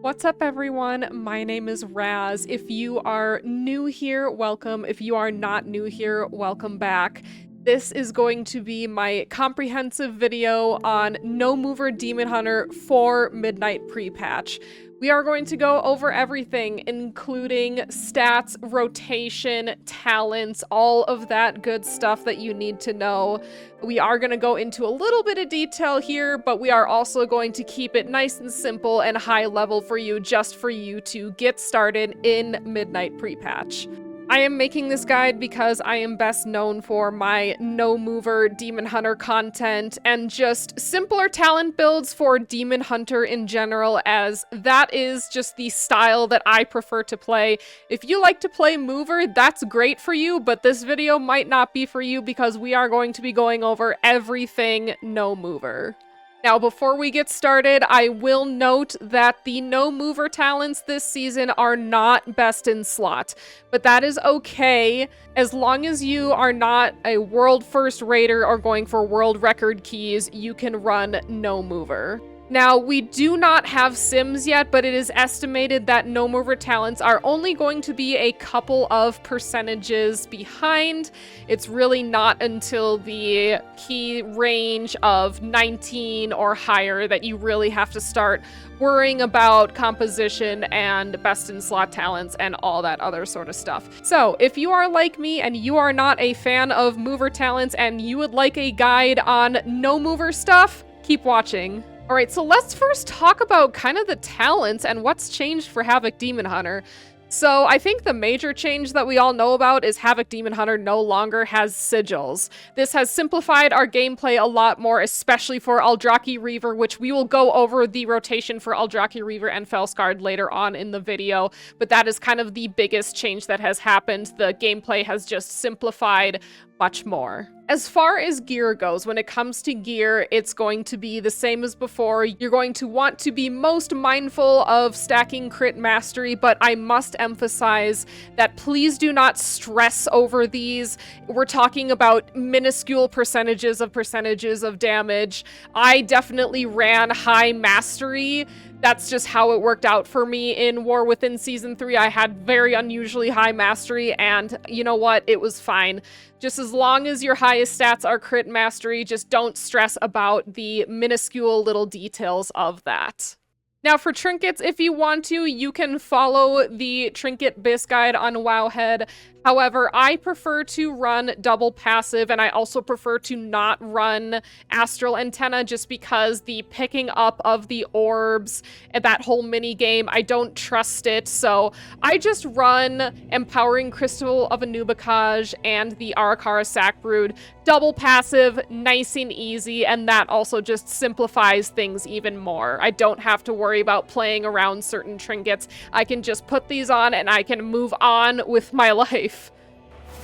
What's up, everyone? My name is Raz. If you are new here, welcome. If you are not new here, welcome back. This is going to be my comprehensive video on No Mover Demon Hunter for Midnight Prepatch. We are going to go over everything, including stats, rotation, talents, all of that good stuff that you need to know. We are going to go into a little bit of detail here, but we are also going to keep it nice and simple and high level for you, just for you to get started in Midnight Prepatch. I am making this guide because I am best known for my No Mover Demon Hunter content and just simpler talent builds for Demon Hunter in general, as that is just the style that I prefer to play. If you like to play Mover, that's great for you, but this video might not be for you because we are going to be going over everything No Mover. Now, before we get started, I will note that the No Mover talents this season are not best in slot, but that is okay as long as you are not a world first raider or going for world record keys. You can run No Mover. Now, we do not have sims yet, but it is estimated that No Mover talents are only going to be a couple of percentages behind. It's really not until the key range of 19 or higher that you really have to start worrying about composition and best in slot talents and all that other sort of stuff. So if you are like me and you are not a fan of mover talents and you would like a guide on no mover stuff, keep watching. All right, so let's first talk about kind of the talents and what's changed for Havoc Demon Hunter. So I think the major change that we all know about is Havoc Demon Hunter no longer has sigils. This has simplified our gameplay a lot more, especially for Aldrachi Reaver, which we will go over the rotation for Aldrachi Reaver and Felsguard later on in the video, but that is kind of the biggest change that has happened. The gameplay has just simplified much more. As far as gear goes, when it comes to gear, it's going to be the same as before. You're going to want to be most mindful of stacking crit mastery, but I must emphasize that please do not stress over these. We're talking about minuscule percentages of damage. I definitely ran high mastery. That's just how it worked out for me in War Within Season 3. I had very unusually high mastery, and you know what? It was fine. Just as long as your highest stats are crit mastery, just don't stress about the minuscule little details of that. Now for trinkets, if you want to, you can follow the trinket bis guide on Wowhead. However, I prefer to run double passive, and I also prefer to not run astral antenna just because the picking up of the orbs and that whole mini game, I don't trust it. So I just run empowering crystal of Anubikaj and the Arakara Sackbrood. Double passive, nice and easy, and that also just simplifies things even more. I don't have to worry about playing around certain trinkets. I can just put these on and I can move on with my life.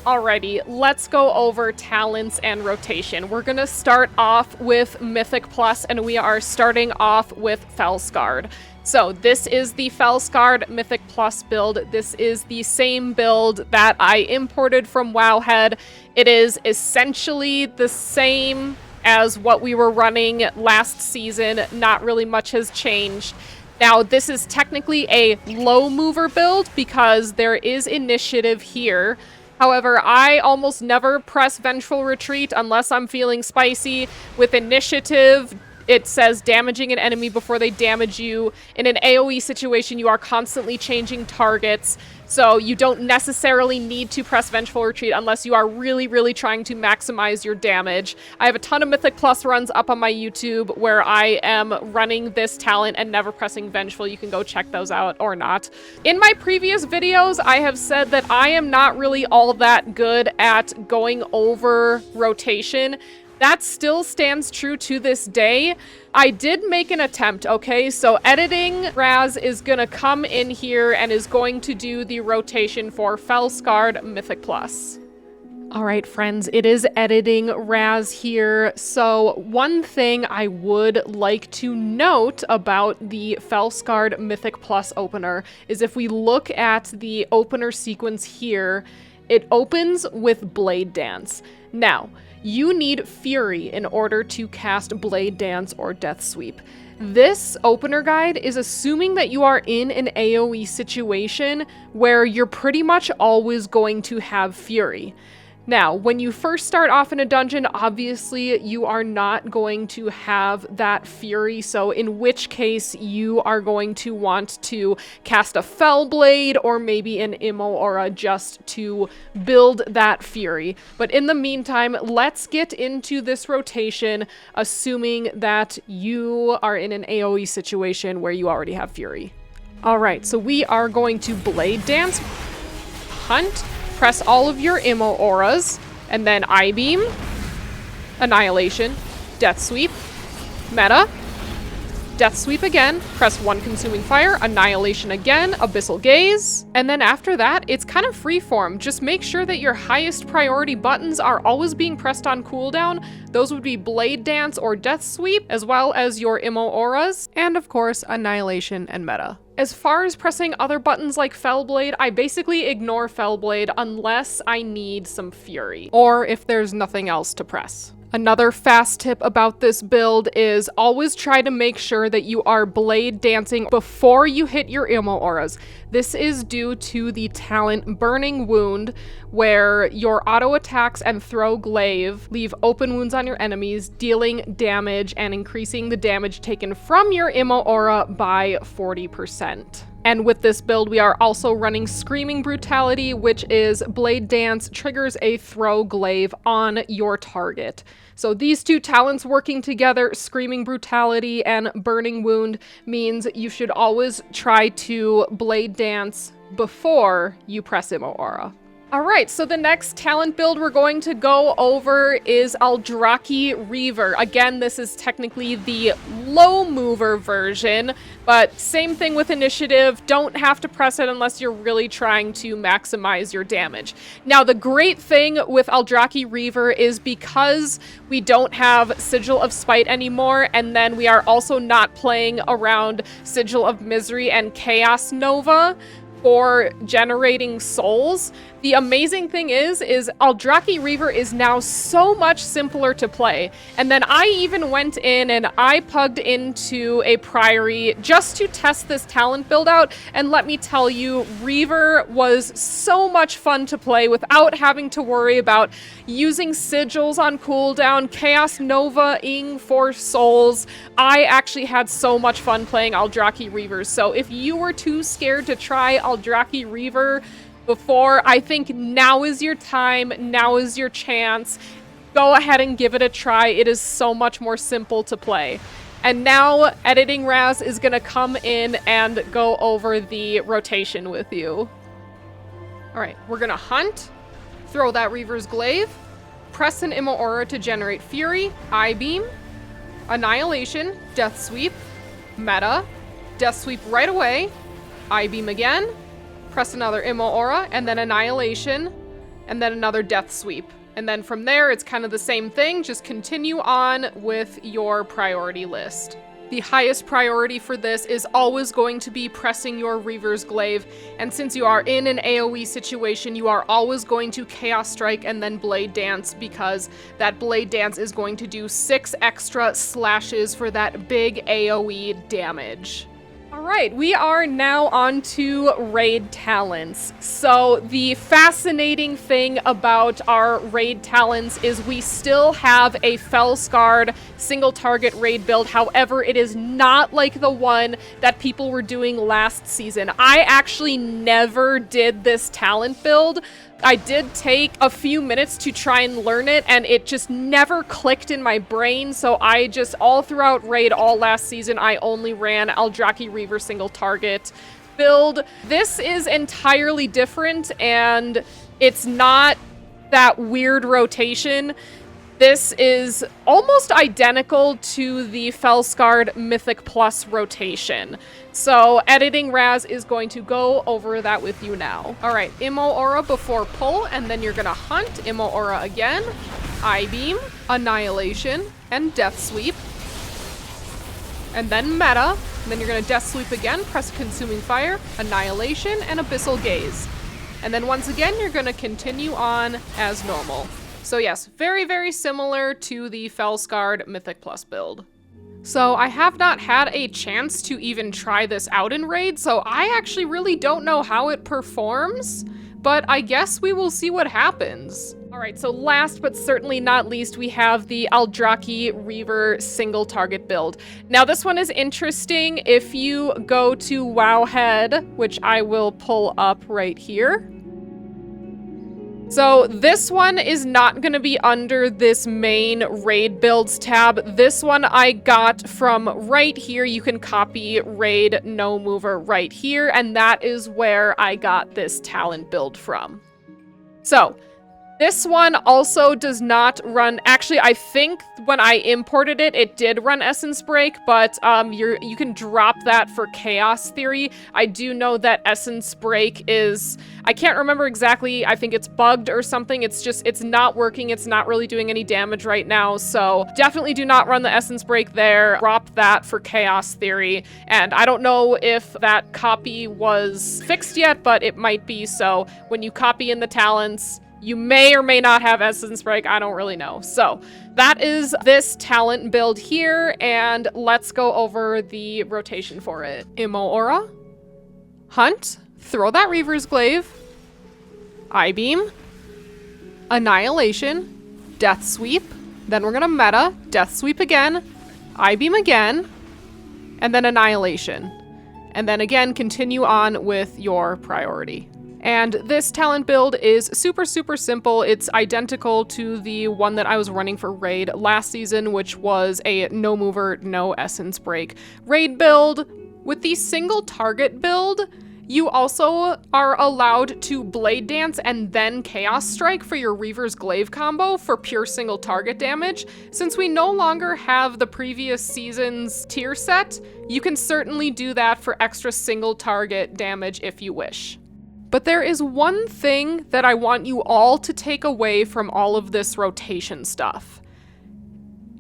Alrighty, let's go over talents and rotation. We're gonna start off with Mythic Plus, and we are starting off with Felsguard. So this is the Felsguard Mythic Plus build. This is the same build that I imported from Wowhead. It is essentially the same as what we were running last season. Not really much has changed. Now, this is technically a low mover build because there is initiative here. However, I almost never press Vengeful Retreat unless I'm feeling spicy. With initiative, it says damaging an enemy before they damage you. In an AoE situation, you are constantly changing targets, so you don't necessarily need to press Vengeful Retreat unless you are really, really trying to maximize your damage. I have a ton of Mythic Plus runs up on my YouTube where I am running this talent and never pressing Vengeful. You can go check those out or not. In my previous videos, I have said that I am not really all that good at going over rotation. That still stands true to this day. I did make an attempt, okay? So editing Raz is gonna come in here and is going to do the rotation for Felsguard Mythic Plus. All right, friends, it is editing Raz here. So one thing I would like to note about the Felsguard Mythic Plus opener is if we look at the opener sequence here, it opens with Blade Dance. Now, you need Fury in order to cast Blade Dance or Death Sweep. This opener guide is assuming that you are in an AoE situation where you're pretty much always going to have Fury. Now, when you first start off in a dungeon, obviously you are not going to have that Fury, so in which case you are going to want to cast a Fellblade or maybe an Immo Aura just to build that Fury. But in the meantime, let's get into this rotation, assuming that you are in an AoE situation where you already have Fury. All right, so we are going to Blade Dance, Hunt, press all of your Immo Auras, and then I-Beam, Annihilation, Death Sweep, Meta, Death Sweep again, press 1 Consuming Fire, Annihilation again, Abyssal Gaze, and then after that, it's kind of freeform. Just make sure that your highest priority buttons are always being pressed on cooldown. Those would be Blade Dance or Death Sweep, as well as your Immo Auras, and of course, Annihilation and Meta. As far as pressing other buttons like Fellblade, I basically ignore Fellblade unless I need some Fury, or if there's nothing else to press. Another fast tip about this build is always try to make sure that you are Blade Dancing before you hit your Immo Auras. This is due to the talent Burning Wound, where your auto attacks and throw glaive leave open wounds on your enemies, dealing damage and increasing the damage taken from your Immo Aura by 40%. And with this build, we are also running Screaming Brutality, which is Blade Dance triggers a throw glaive on your target. So these two talents working together, Screaming Brutality and Burning Wound, means you should always try to Blade Dance before you press Immo Aura. Alright, so the next talent build we're going to go over is Aldrachi Reaver. Again, this is technically the low mover version, but same thing with initiative. Don't have to press it unless you're really trying to maximize your damage. Now, the great thing with Aldrachi Reaver is because we don't have Sigil of Spite anymore, and then we are also not playing around Sigil of Misery and Chaos Nova for generating souls. The amazing thing is Aldrachi Reaver is now so much simpler to play. And then I even went in and I plugged into a Priory just to test this talent build out. And let me tell you, Reaver was so much fun to play without having to worry about using sigils on cooldown, Chaos Nova-ing for souls. I actually had so much fun playing Aldrachi Reaver. So if you were too scared to try Aldrachi Reaver before, I think now is your time, now is your chance. Go ahead and give it a try. It is so much more simple to play. And now Editing Raz is gonna come in and go over the rotation with you. All right, we're gonna hunt, throw that Reaver's Glaive, press an Immo Aura to generate Fury, I-Beam, Annihilation, Death Sweep, Meta, Death Sweep right away, I-Beam again, press another Immo Aura, and then Annihilation, and then another Death Sweep. And then from there, it's kind of the same thing, just continue on with your priority list. The highest priority for this is always going to be pressing your Reaver's Glaive, and since you are in an AoE situation, you are always going to Chaos Strike and then Blade Dance, because that Blade Dance is going to do 6 extra slashes for that big AoE damage. Alright, we are now on to raid talents. So the fascinating thing about our raid talents is we still have a Fellscarred single target raid build. However, it is not like the one that people were doing last season. I actually never did this talent build. I did take a few minutes to try and learn it, and it just never clicked in my brain, so I just, all throughout raid all last season, I only ran Aldrachi Reaver single target build. This is entirely different, and it's not that weird rotation. This is almost identical to the Fellscarred Mythic Plus rotation. So Editing Raz is going to go over that with you now. All right, Immo Aura before pull, and then you're gonna hunt, Immo Aura again, I-Beam, Annihilation, and Death Sweep. And then Meta, and then you're gonna Death Sweep again, press Consuming Fire, Annihilation, and Abyssal Gaze. And then once again, you're gonna continue on as normal. So yes, very, very similar to the Fellscarred Mythic Plus build. So I have not had a chance to even try this out in Raid, so I actually really don't know how it performs, but I guess we will see what happens. All right, so last but certainly not least, we have the Aldrachi Reaver single target build. Now this one is interesting. If you go to Wowhead, which I will pull up right here. So this one is not going to be under this main raid builds tab. This one I got from right here. You can copy raid no mover right here, and that is where I got this talent build from. So this one also does not run, actually I think when I imported it, it did run Essence Break, but you can drop that for Chaos Theory. I do know that Essence Break is, I can't remember exactly, I think it's bugged or something. It's not working, it's not really doing any damage right now, so definitely do not run the Essence Break there. Drop that for Chaos Theory, and I don't know if that copy was fixed yet, but it might be, so when you copy in the talents, you may or may not have Essence Break, I don't really know. So that is this talent build here, and let's go over the rotation for it. Immo Aura, Hunt, throw that Reaver's Glaive, I-Beam, Annihilation, Death Sweep, then we're gonna meta, Death Sweep again, I-Beam again, and then Annihilation. And then again, continue on with your priority. And this talent build is super, super simple. It's identical to the one that I was running for Raid last season, which was a no mover, no essence break Raid build. With the single target build, you also are allowed to Blade Dance and then Chaos Strike for your Reaver's Glaive combo for pure single target damage. Since we no longer have the previous season's tier set, you can certainly do that for extra single target damage if you wish. But there is one thing that I want you all to take away from all of this rotation stuff.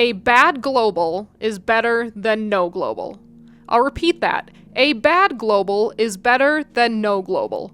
A bad global is better than no global. I'll repeat that. A bad global is better than no global.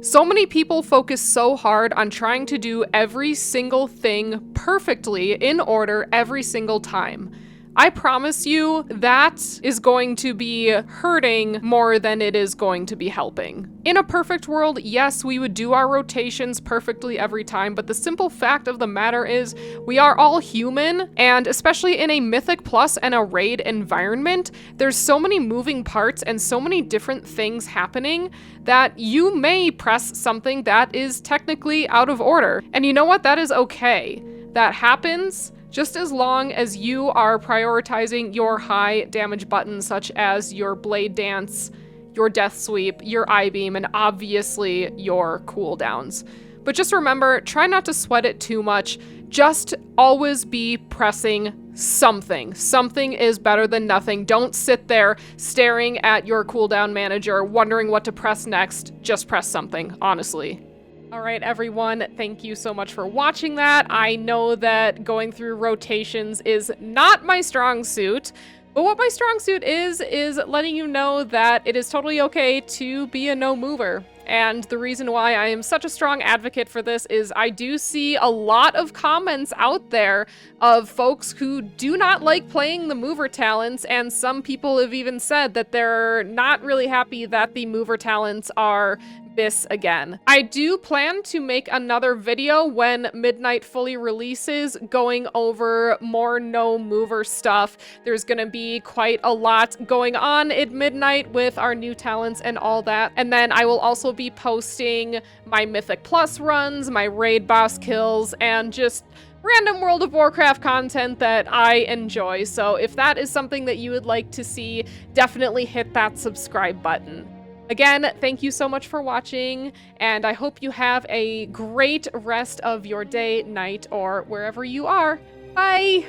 So many people focus so hard on trying to do every single thing perfectly in order every single time. I promise you that is going to be hurting more than it is going to be helping. In a perfect world, yes, we would do our rotations perfectly every time, but the simple fact of the matter is we are all human, and especially in a Mythic Plus and a Raid environment, there's so many moving parts and so many different things happening that you may press something that is technically out of order. And you know what? That is okay. That happens. Just as long as you are prioritizing your high damage buttons, such as your Blade Dance, your Death Sweep, your I-Beam, and obviously your cooldowns. But just remember, try not to sweat it too much. Just always be pressing something. Something is better than nothing. Don't sit there staring at your cooldown manager, wondering what to press next. Just press something, honestly. All right, everyone, thank you so much for watching that. I know that going through rotations is not my strong suit, but what my strong suit is letting you know that it is totally okay to be a no mover. And the reason why I am such a strong advocate for this is I do see a lot of comments out there of folks who do not like playing the mover talents, and some people have even said that they're not really happy that the mover talents are this again. I do plan to make another video when Midnight fully releases going over more no mover stuff. There's gonna be quite a lot going on at Midnight with our new talents and all that. And then I will also be posting my Mythic Plus runs, my raid boss kills, and just random World of Warcraft content that I enjoy. So if that is something that you would like to see, definitely hit that subscribe button. Again, thank you so much for watching, and I hope you have a great rest of your day, night, or wherever you are. Bye!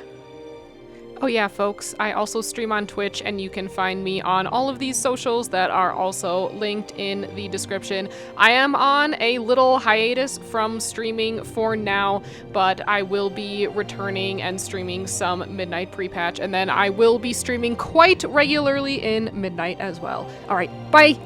Oh yeah, folks, I also stream on Twitch, and you can find me on all of these socials that are also linked in the description. I am on a little hiatus from streaming for now, but I will be returning and streaming some Midnight Prepatch, and then I will be streaming quite regularly in Midnight as well. All right, bye!